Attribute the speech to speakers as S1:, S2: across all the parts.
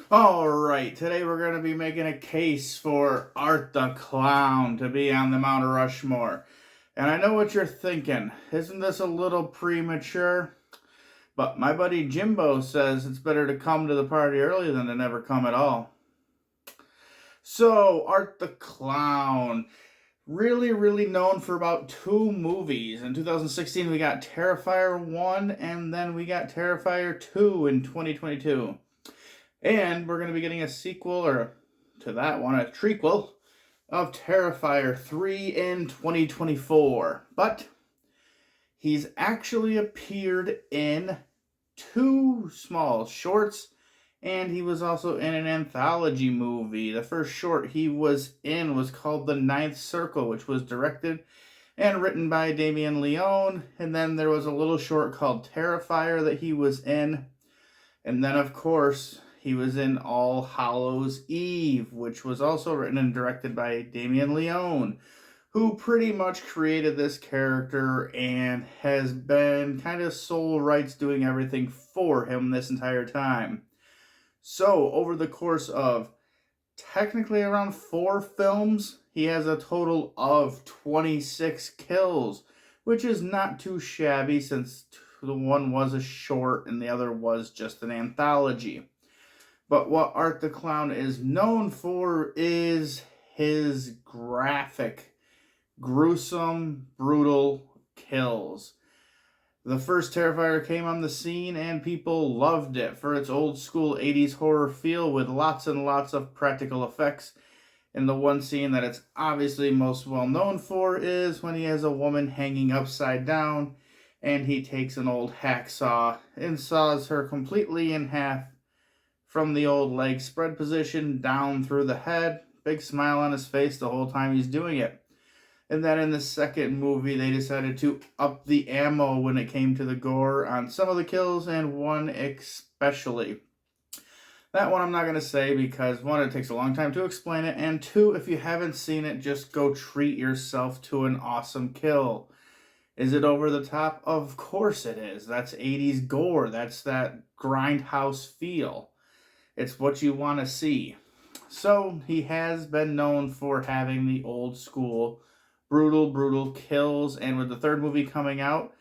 S1: Alright, today we're going to be making a case for Art the Clown to be on the Mount Rushmore. And I know what you're thinking. Isn't this a little premature? But my buddy Jimbo says it's better to come to the party early than to never come at all. So, Art the Clown. Really known for about two movies. In 2016, we got Terrifier 1, and then we got Terrifier 2 in 2022. And we're going to be getting a sequel, or to that one, a trequel, of Terrifier 3 in 2024. But he's actually appeared in two small shorts, and he was also in an anthology movie. The first short he was in was called The Ninth Circle, which was directed and written by Damien Leone. And then there was a little short called Terrifier that he was in. And then, of course, he was in All Hallows Eve, which was also written and directed by Damien Leone, who pretty much created this character and has been kind of sole rights doing everything for him this entire time. So, over the course of technically around 4 films, he has a total of 26 kills, which is not too shabby since the one was a short and the other was just an anthology. But what Art the Clown is known for is his graphic, gruesome, brutal kills. The first Terrifier came on the scene and people loved it for its old school 80s horror feel with lots and lots of practical effects. And the one scene that it's obviously most well known for is when he has a woman hanging upside down and he takes an old hacksaw and saws her completely in half from the old leg spread position down through the head. Big smile on his face the whole time he's doing it. And then in the second movie, they decided to up the ammo when it came to the gore on some of the kills, and one especially. That one I'm not going to say because, one, it takes a long time to explain it, and two, if you haven't seen it, just go treat yourself to an awesome kill. Is it over the top? Of course it is. That's 80s gore. That's that Grindhouse feel. It's what you want to see. So he has been known for having the old school brutal kills, and with the third movie coming out,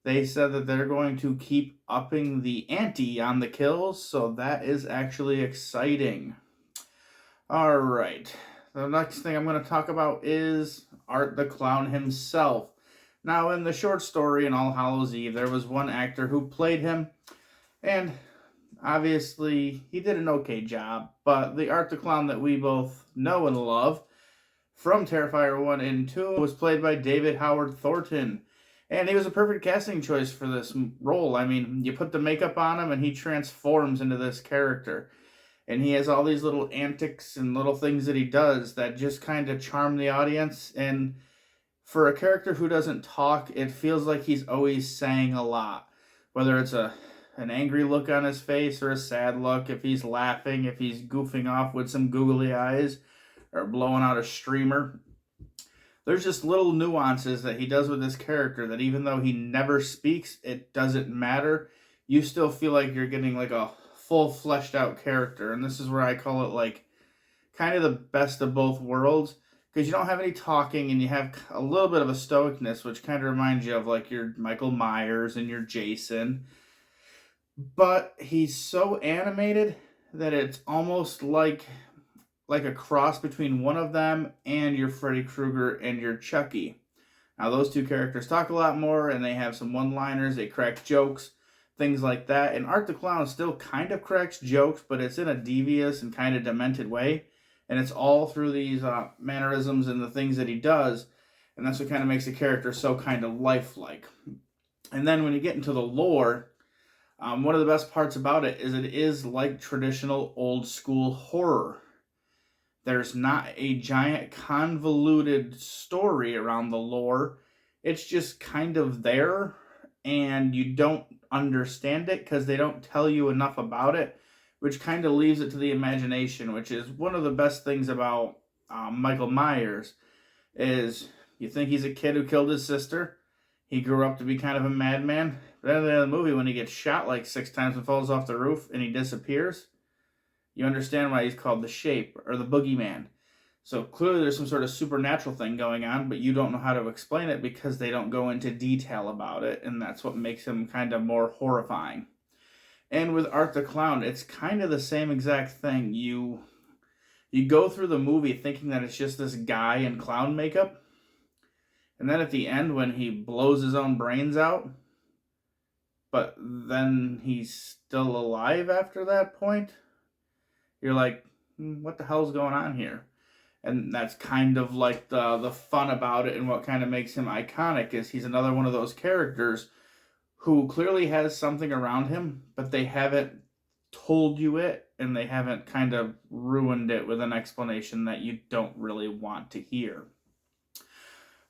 S1: they said that they're going to keep upping the ante on the kills, so that is actually exciting. Alright, the next thing I'm going to talk about is Art the Clown himself. Now, in the short story in All Hallows Eve, there was one actor who played him, and obviously he did an okay job, but the Art the Clown that we both know and love from Terrifier 1 and 2 was played by David Howard Thornton. And he was a perfect casting choice for this role. I mean, you put the makeup on him and he transforms into this character. And he has all these little antics and little things that he does that just kind of charm the audience. And for a character who doesn't talk, it feels like he's always saying a lot. Whether it's an angry look on his face or a sad look, if he's laughing, if he's goofing off with some googly eyes, or blowing out a streamer. There's just little nuances that he does with this character that even though he never speaks, it doesn't matter. You still feel like you're getting like a full fleshed out character. And this is where I call it like kind of the best of both worlds. Because you don't have any talking and you have a little bit of a stoicness, which kind of reminds you of like your Michael Myers and your Jason. But he's so animated that it's almost like a cross between one of them and your Freddy Krueger and your Chucky. Now, those two characters talk a lot more, and they have some one-liners, they crack jokes, things like that. And Art the Clown still kind of cracks jokes, but it's in a devious and kind of demented way. And it's all through these mannerisms and the things that he does. And that's what kind of makes the character so kind of lifelike. And then when you get into the lore, one of the best parts about it is it is like traditional old-school horror. There's not a giant convoluted story around the lore. It's just kind of there, and you don't understand it because they don't tell you enough about it, which kind of leaves it to the imagination, which is one of the best things about Michael Myers, is you think he's a kid who killed his sister. He grew up to be kind of a madman. But at the end of the movie, when he gets shot like 6 times and falls off the roof and he disappears, You understand why he's called the Shape or the Boogeyman. So clearly there's some sort of supernatural thing going on, but you don't know how to explain it because they don't go into detail about it, and that's what makes him kind of more horrifying. And with Art the Clown, it's kind of the same exact thing. You go through the movie thinking that it's just this guy in clown makeup, and then at the end when he blows his own brains out, but then he's still alive after that point, you're like, what the hell's going on here? And that's kind of like the fun about it, and what kind of makes him iconic is he's another one of those characters who clearly has something around him, but they haven't told you it, and they haven't kind of ruined it with an explanation that you don't really want to hear.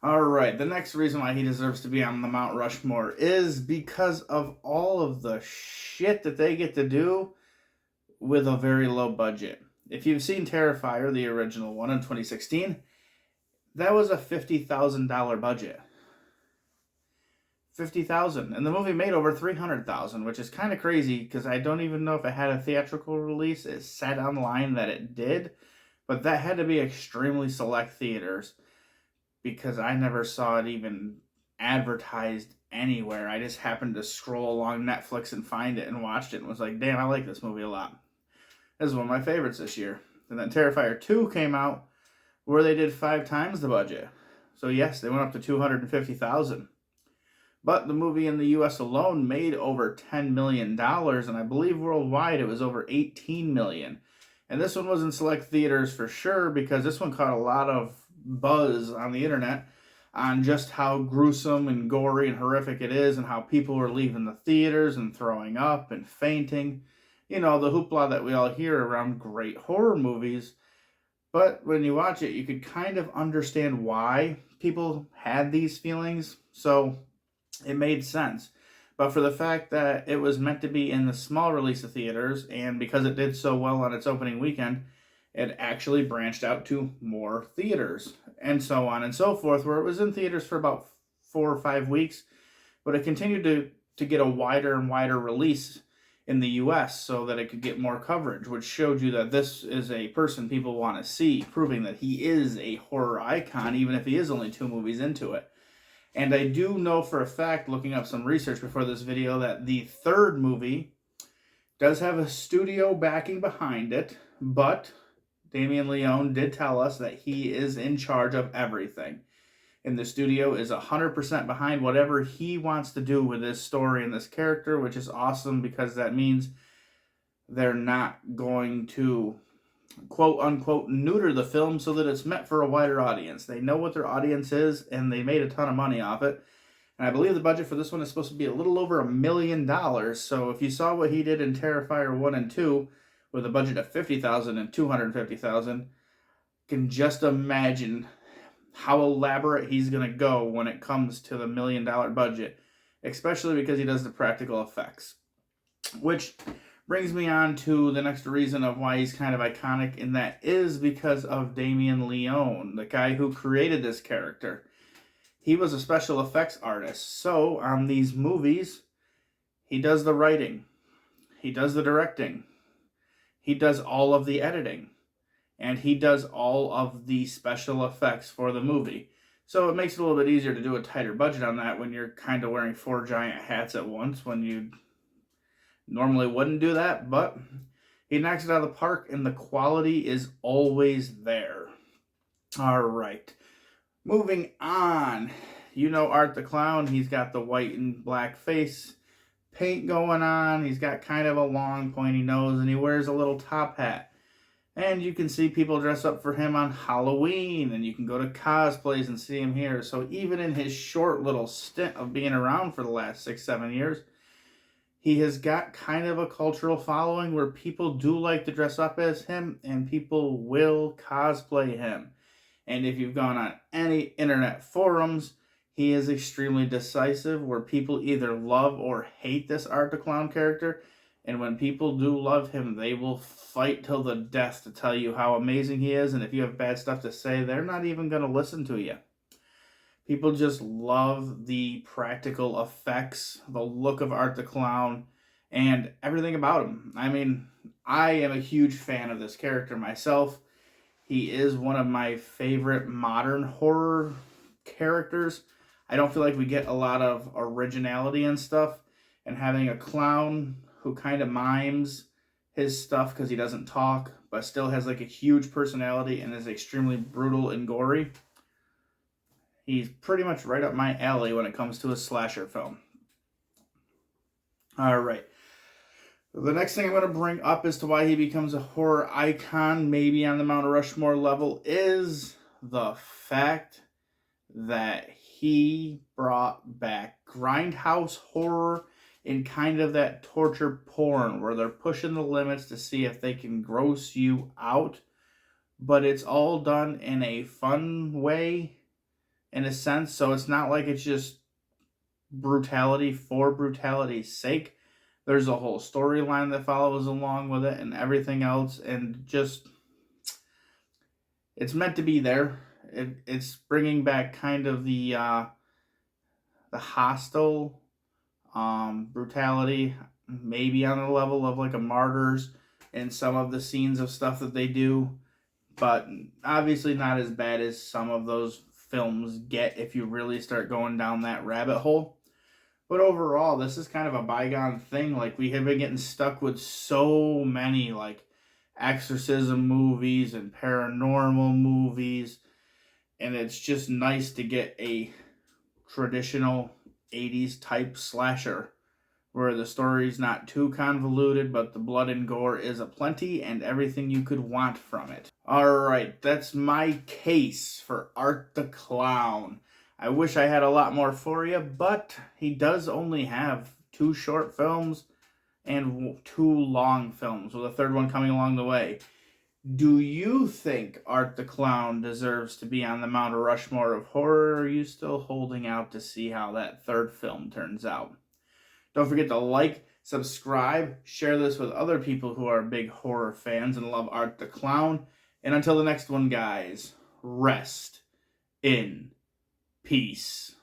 S1: Alright, the next reason why he deserves to be on the Mount Rushmore is because of all of the shit that they get to do with a very low budget. If you've seen Terrifier, the original one in 2016, that was a $50,000 budget. $50,000, and the movie made over $300,000, which is kind of crazy because I don't even know if it had a theatrical release. It said online that it did, but that had to be extremely select theaters because I never saw it even advertised anywhere. I just happened to scroll along Netflix and find it and watched it and was like, damn, I like this movie a lot. This is one of my favorites this year. And then Terrifier 2 came out where they did 5 times the budget. So yes, they went up to $250,000. But the movie in the US alone made over $10 million, and I believe worldwide it was over $18 million. And this one was in select theaters for sure because this one caught a lot of buzz on the internet on just how gruesome and gory and horrific it is, and how people were leaving the theaters and throwing up and fainting. You know, the hoopla that we all hear around great horror movies. But when you watch it, you could kind of understand why people had these feelings. So it made sense. But for the fact that it was meant to be in the small release of theaters, and because it did so well on its opening weekend, it actually branched out to more theaters, and so on and so forth, where it was in theaters for about 4 or 5 weeks, but it continued to get a wider and wider release in the US so that it could get more coverage, which showed you that this is a person people want to see, proving that he is a horror icon, even if he is only 2 movies into it. And I do know for a fact, looking up some research before this video, that the 3rd movie does have a studio backing behind it, but Damien Leone did tell us that he is in charge of everything. And the studio is 100% behind whatever he wants to do with this story and this character, which is awesome because that means they're not going to quote-unquote neuter the film so that it's meant for a wider audience. They know what their audience is, and they made a ton of money off it. And I believe the budget for this one is supposed to be a little over $1 million. So if you saw what he did in Terrifier 1 and 2 with a budget of $50,000 and $250,000, you can just imagine how elaborate he's going to go when it comes to the $1 million budget, especially because he does the practical effects. Which brings me on to the next reason of why he's kind of iconic, and that is because of Damien Leone, the guy who created this character. He was a special effects artist, so on these movies, he does the writing, he does the directing, he does all of the editing, and he does all of the special effects for the movie. So it makes it a little bit easier to do a tighter budget on that when you're kind of wearing 4 giant hats at once, when you normally wouldn't do that, but he knocks it out of the park, and the quality is always there. All right, moving on. You know Art the Clown. He's got the white and black face paint going on. He's got kind of a long, pointy nose, and he wears a little top hat. And you can see people dress up for him on Halloween, and you can go to cosplays and see him here. So even in his short little stint of being around for the last 6-7 years, he has got kind of a cultural following where people do like to dress up as him, and people will cosplay him. And if you've gone on any internet forums, he is extremely decisive, where people either love or hate this Art the Clown character. And when people do love him, they will fight till the death to tell you how amazing he is. And if you have bad stuff to say, they're not even going to listen to you. People just love the practical effects, the look of Art the Clown, and everything about him. I mean, I am a huge fan of this character myself. He is one of my favorite modern horror characters. I don't feel like we get a lot of originality and stuff, and having a clown who kind of mimes his stuff because he doesn't talk, but still has like a huge personality and is extremely brutal and gory. He's pretty much right up my alley when it comes to a slasher film. All right. The next thing I'm going to bring up as to why he becomes a horror icon, maybe on the Mount Rushmore level, is the fact that he brought back Grindhouse horror in kind of that torture porn where they're pushing the limits to see if they can gross you out. But it's all done in a fun way, in a sense. So it's not like it's just brutality for brutality's sake. There's a whole storyline that follows along with it and everything else. And just, it's meant to be there. It's bringing back kind of the hostile brutality, maybe on the level of like a Martyrs and some of the scenes of stuff that they do, but obviously not as bad as some of those films get if you really start going down that rabbit hole. But overall, this is kind of a bygone thing. Like, we have been getting stuck with so many like exorcism movies and paranormal movies, and it's just nice to get a traditional 80s type slasher where the story's not too convoluted, but the blood and gore is aplenty and everything you could want from it. Alright, that's my case for Art the Clown. I wish I had a lot more for you, but he does only have 2 short films and 2 long films, with a third one coming along the way. Do you think Art the Clown deserves to be on the Mount Rushmore of horror, or are you still holding out to see how that third film turns out? Don't forget to like, subscribe, share this with other people who are big horror fans and love Art the Clown. And until the next one, guys, rest in peace.